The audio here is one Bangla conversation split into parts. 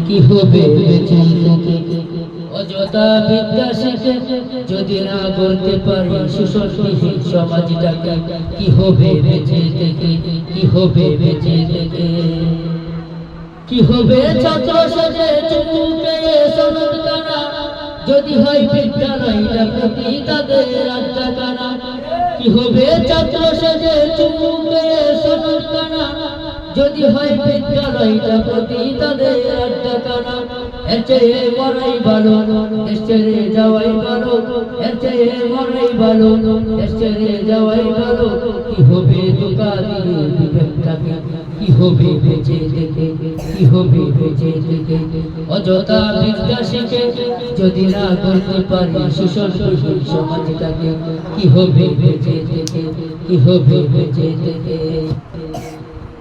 কি হবে বেঁচে থেকে? অযথা বিদ্যা শিখে যদি না গড়তে পারি সুশাসনহীন সমাজটাকে, কি হবে বেঁচে থেকে? কি হবে বেঁচে থেকে? কি হবে ছাত্র সেজে চুমু পেয়ে সনদ কানা, যদি হয় বিদ্যালয়টা প্রতি তাদের আড্ডা কানা। কি হবে ছাত্র সেজে চুমু পেয়ে সনদ কানা, যদি হয় বিদ্যালয়টা প্রতি তাদের আড্ডা কানা। এর চেয়ে মরাই ভালো, দেশ ছেড়ে যাওয়াই ভালো। এর চেয়ে মরাই ভালো, দেশ ছেড়ে যাওয়াই ভালো। কি হবে ধোঁকা দিয়ে বিবেকটাকে? কি হবে বেঁচে থেকে? কি হবে বেঁচে থেকে? অযথা বিদ্যা শিখে যদি না করতে পারি সুশাসনহীন সমাজটাকে, কি হবে বেঁচে থেকে? কি হবে বেঁচে থেকে?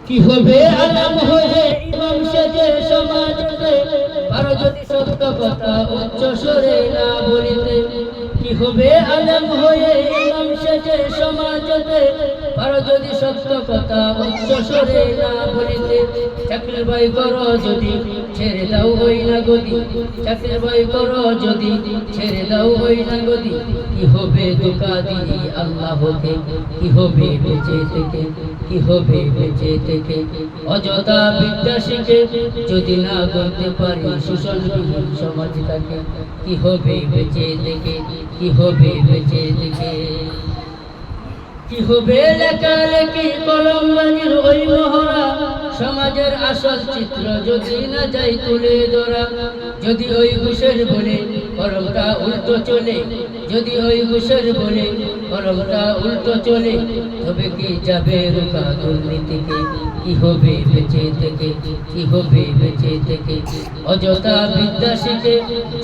কি হবে আলেম হয়ে ইমাম সেজে সমাজে, আর যদি সত্য কথা উচ্চ স্বরে না বলিতে? কি হবে আলেম হয়ে ইমাম সেজে সমাজে, আর যদি সত্য কথা উচ্চ স্বরে না বলিতে? চাকরির ভয় করো যদি ছেড়ে দাও ওই না গদি, চাকরির ভয় করো যদি ছেড়ে দাও ওই না গদি। কি হবে ধোঁকা দিয়ে আল্লাহকে? কি হবে বেঁচে থেকে? কি হবে বেঁচে থেকে? অযথা বিদ্যা শিখে যদি না করতে পারি সুশাসনহীন সমাজটাকে, কি হবে বেঁচে থেকে? কি হবে বেঁচে থেকে? কি হবে লেখালেখি কলমবাজির ওই মহড়া, সমাজের আসল চিত্র যদি না যাই তুলে ধরা? যদি ওই ঘুষের বলে কলমটা উল্টো চলে, যদি ওই ঘুষের বলে কলমটা উল্টো চলে, তবে কি যাবে রোকা দুর্নীতিকে? কি হবে বেঁচে থেকে? কি হবে বেঁচে থেকে? অযথা বিদ্যা শিখে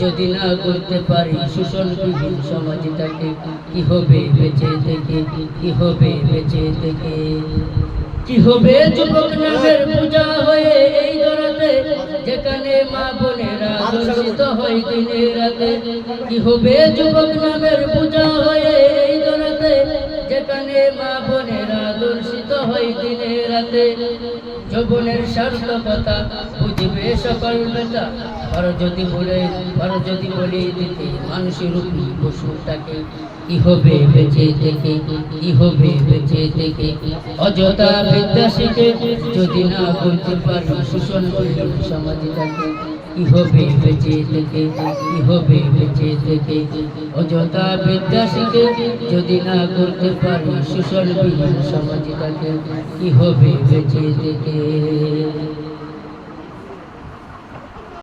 যদি না করতে পারি শোষণবিহীন সমাজটাকে, কি হবে বেঁচে থেকে? কি হবে বেঁচে থেকে? কি হবে যুবক নামের পূজা হয়ে এই ধরাতে, যেখানে মা বোনেরা দর্শিত হয় দিনে রাতে? কি হবে যুবক নামের পূজা হয়ে এই ধরাতে, যেখানে মা বোনেরা দর্শিত হয় দিনে রাতে? যৌবনের সার্থকতা বুঝবে সকল বেটা, আর যদি বলে দিতে মানুষের রূপী পশুটাকে, কি হবে বেঁচে থেকে? কি হবে বেঁচে থেকে? অযথা বিদ্যা শিখে যদি না করতে পারি শোষণবিহীন সমাজটাকে, কি হবে বেঁচে থেকে? কি হবে বেঁচে থেকে? অযথা বিদ্যা শিখে যদি না করতে পারি শোষণবিহীন সমাজটাকে, কি হবে বেঁচে থেকে?